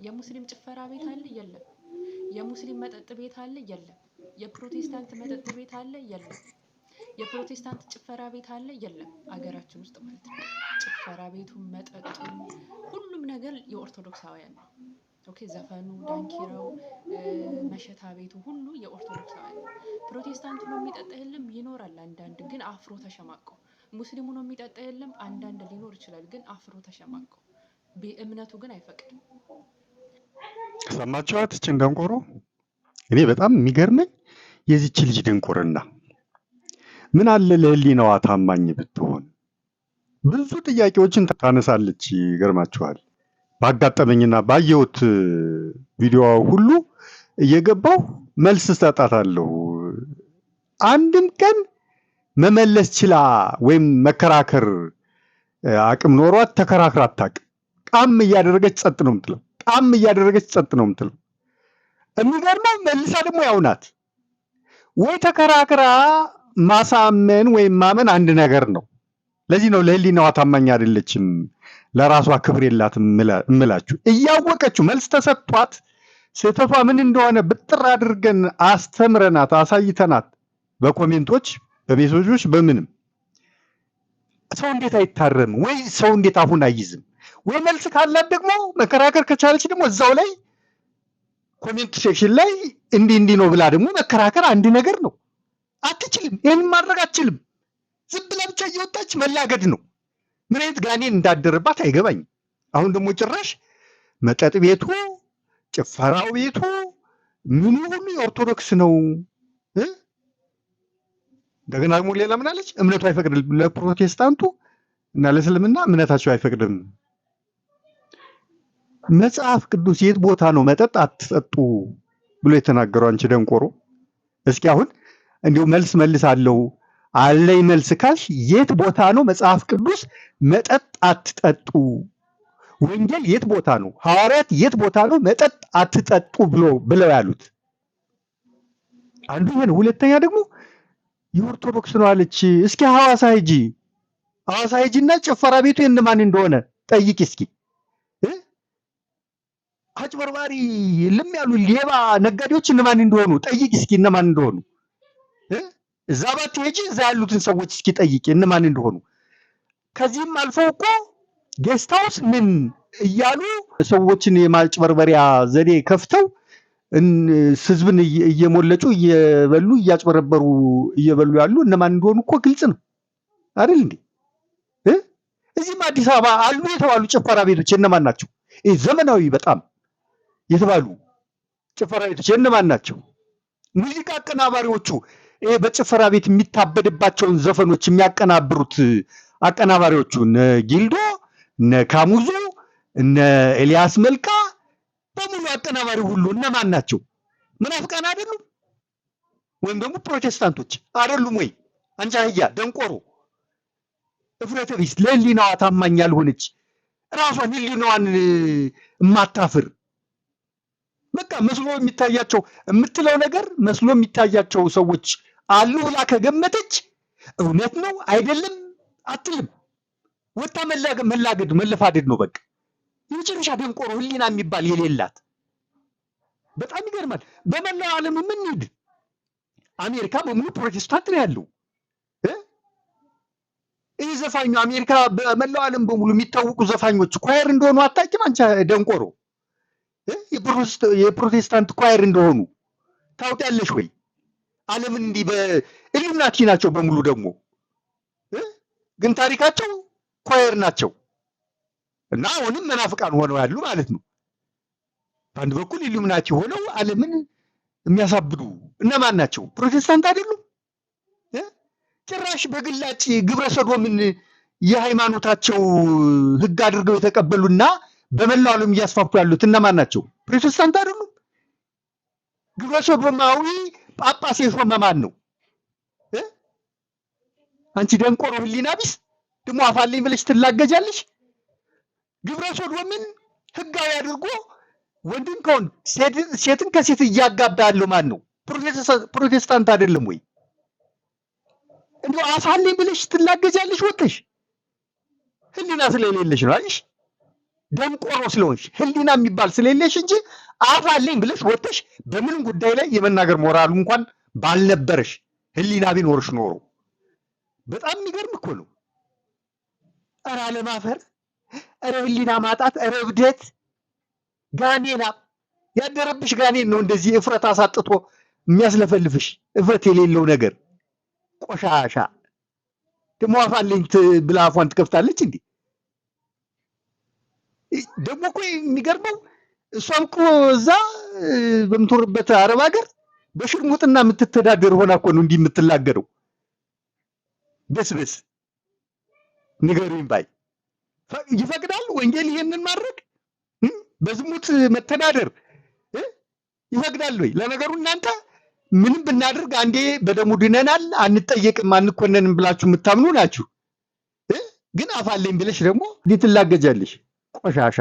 የሙስሊም ጭፈራ ቤት አለ? የለም። የሙስሊም መጠጥ ቤት አለ? የለም። የፕሮቴስታንት መጠጥ ቤት አለ? የለም። የፕሮቴስታንት ጭፈራ ቤት አለ? የለም። አገራችን ውስጥ ማለት ነው። ጭፈራ ቤቱ፣ መጠጡ፣ ሁሉም ነገር የኦርቶዶክሳውያን ነው። ኦኬ፣ ዘፈኑ፣ ዳንኪራው፣ መሸታ ቤቱ ሁሉ የኦርቶዶክሳውያን ነው። ፕሮቴስታንቱ ነው የሚጠጣ የለም? ይኖራል አንዳንድ፣ ግን አፍሮ ተሸማቀው። ሙስሊሙ ነው የሚጠጣ የለም? አንዳንድ ሊኖር ይችላል፣ ግን አፍሮ ተሸማቀው። እምነቱ ግን አይፈቅድም። ሰማችኋት? እችን ደንቆሮ። እኔ በጣም የሚገርመኝ የዚች ልጅ ድንቁርና። ምን አለ ለህሊናዋ ታማኝ ብትሆን። ብዙ ጥያቄዎችን ታነሳለች። ይገርማችኋል። ባጋጠመኝና ባየሁት ቪዲዮ ሁሉ እየገባው መልስ ሰጣታለሁ። አንድም ቀን መመለስ ችላ ወይም መከራከር አቅም ኖሯት ተከራክራ አታውቅም። ቃም እያደረገች ጸጥ ነው የምትለው። ቃም እያደረገች ጸጥ ነው የምትለው። የሚገርመው መልሳ ደግሞ ያው ናት። ወይ ተከራክራ ማሳመን ወይም ማመን አንድ ነገር ነው። ለዚህ ነው ለህሊናዋ ታማኝ አይደለችም፣ ለራሷ ክብር የላትም እምላችሁ። እያወቀችው መልስ ተሰጥቷት ስህተቷ ምን እንደሆነ ብጥር አድርገን አስተምረናት አሳይተናት፣ በኮሜንቶች በሜሴጆች በምንም ሰው እንዴት አይታረም? ወይ ሰው እንዴት አሁን አይይዝም? ወይ መልስ ካላት ደግሞ መከራከር ከቻለች ደግሞ እዛው ላይ ኮሜንት ሴክሽን ላይ እንዲህ ነው ብላ ደግሞ መከራከር አንድ ነገር ነው። አትችልም፣ ይህን ማድረግ አትችልም። ዝም ብላ ብቻ እየወጣች መላገድ ነው። ምን አይነት ጋኔን እንዳደረባት አይገባኝም። አሁን ደግሞ ጭራሽ መጠጥ ቤቱ፣ ጭፈራው ቤቱ፣ ምኑ ሁሉ የኦርቶዶክስ ነው። እንደገና ደግሞ ሌላ ምን አለች? እምነቱ አይፈቅድም። ለፕሮቴስታንቱ እና ለእስልምና እምነታቸው አይፈቅድም። መጽሐፍ ቅዱስ የት ቦታ ነው መጠጥ አትጠጡ ብሎ የተናገረው? አንቺ ደንቆሮ፣ እስኪ አሁን እንዲሁ መልስ አለው አለኝ መልስ ካልሽ የት ቦታ ነው መጽሐፍ ቅዱስ መጠጥ አትጠጡ? ወንጌል የት ቦታ ነው? ሐዋርያት የት ቦታ ነው መጠጥ አትጠጡ ብለው ያሉት? አንዱ ይሄ ነው። ሁለተኛ ደግሞ የኦርቶዶክስ ነው አለች። እስኪ ሐዋሳ ሂጂና ጭፈራ ቤቱ የእነማን እንደሆነ ጠይቂ እስኪ። አጭበርባሪ ልም ያሉ ሌባ ነጋዴዎች እነማን እንደሆኑ ጠይቂ እስኪ፣ እነማን እንደሆኑ። እዛ ባትሄጂ እዛ ያሉትን ሰዎች እስኪ ጠይቂ እነማን እንደሆኑ። ከዚህም አልፈው እኮ ጌስት ሃውስ ምን እያሉ ሰዎችን የማጭበርበሪያ ዘዴ ከፍተው ህዝብን እየሞለጩ እየበሉ እያጭበረበሩ እየበሉ ያሉ እነማን እንደሆኑ እኮ ግልጽ ነው አይደል እንዴ? እዚህም አዲስ አበባ አሉ የተባሉ ጭፈራ ቤቶች እነማን ናቸው? ዘመናዊ በጣም የተባሉ ጭፈራ ቤቶች እነማን ናቸው? ሙዚቃ አቀናባሪዎቹ በጭፈራ ቤት የሚታበድባቸውን ዘፈኖች የሚያቀናብሩት አቀናባሪዎቹ እነ ጊልዶ፣ እነ ካሙዙ፣ እነ ኤልያስ መልካ በሙሉ አቀናባሪ ሁሉ እነማን ናቸው? ምናፍቃን አይደሉም? ወይም ደግሞ ፕሮቴስታንቶች አይደሉም ወይ? አንቺ አህያ ደንቆሮ፣ እፍረተ ቢስ፣ ለህሊናዋ ታማኝ ያልሆነች ራሷን ህሊናዋን የማታፍር በቃ መስሎ የሚታያቸው የምትለው ነገር መስሎ የሚታያቸው ሰዎች አሉ ብላ ከገመተች እውነት ነው አይደለም አትልም። ወጣ መላገድ መለፋደድ ነው በቃ። የመጨረሻ ደንቆሮ ህሊና የሚባል የሌላት በጣም ይገርማል። በመላው ዓለም ምን ሄድ አሜሪካ በሙሉ ፕሮቴስታንት ነው ያለው። ይህ ዘፋኙ አሜሪካ በመላው ዓለም በሙሉ የሚታወቁ ዘፋኞች ኳየር እንደሆኑ አታውቂም አንቺ ደንቆሮ? የፕሮቴስታንት ኳየር እንደሆኑ ታውቂያለሽ ወይ? ዓለምን እንዲህ በኢሉሚናቲ ናቸው በሙሉ ደግሞ ግን ታሪካቸው ኳየር ናቸው። እና አሁንም መናፍቃን ሆነው ያሉ ማለት ነው። በአንድ በኩል ኢሉሚናቲ ሆነው ዓለምን የሚያሳብዱ እነማን ናቸው? ፕሮቴስታንት አይደሉም? ጭራሽ በግላጭ ግብረ ሰዶምን የሃይማኖታቸው ህግ አድርገው የተቀበሉና በመላው ዓለም እያስፋፉ ያሉት እነማን ናቸው? ፕሮቴስታንት አይደሉም? ግብረ ሰዶማዊ ጳጳስ የሾመ ማን ነው? አንቺ ደንቆሮ ህሊና ቢስ ደግሞ አፋልኝ ብለሽ ትላገጃለሽ። ግብረ ሰዶምን ህጋዊ አድርጎ ወንድን ከወንድ ሴትን ከሴት እያጋባ ያለው ማን ነው? ፕሮቴስታንት አይደለም ወይ? እንደው አፋልኝ ብለሽ ትላገጃለሽ ወጥሽ። ህሊና ስለሌለሽ ነው አይሽ። ደንቆሮ ስለሆንሽ ህሊና የሚባል ስለሌለሽ እንጂ አፍ አለኝ ብለሽ ወጥተሽ በምንም ጉዳይ ላይ የመናገር ሞራሉ እንኳን ባልነበረሽ ህሊና ቢኖርሽ ኖሮ በጣም የሚገርም እኮ ነው። ኧረ አለማፈር፣ ኧረ ህሊና ማጣት፣ ኧረ እብደት። ጋኔና ያደረብሽ ጋኔን ነው እንደዚህ እፍረት አሳጥቶ የሚያስለፈልፍሽ እፍረት የሌለው ነገር ቆሻሻ። ደግሞ አፍ አለኝ ብላ አፏን ትከፍታለች እንዴ? ደግሞ እኮ የሚገርመው እሷም እኮ እዛ በምትኖርበት አረብ ሀገር በሽርሙጥና የምትተዳደር ሆና እኮ ነው እንዲህ የምትላገደው። በስበስ ንገሩኝ ባይ ይፈቅዳል ወንጌል ይሄንን ማድረግ? በዝሙት መተዳደር ይፈቅዳል ወይ? ለነገሩ እናንተ ምንም ብናደርግ አንዴ በደሙ ድነናል አንጠየቅም አንኮነንም ብላችሁ የምታምኑ ናችሁ። ግን አፋለኝ ብለሽ ደግሞ እንዴት ትላገጃለሽ? ቆሻሻ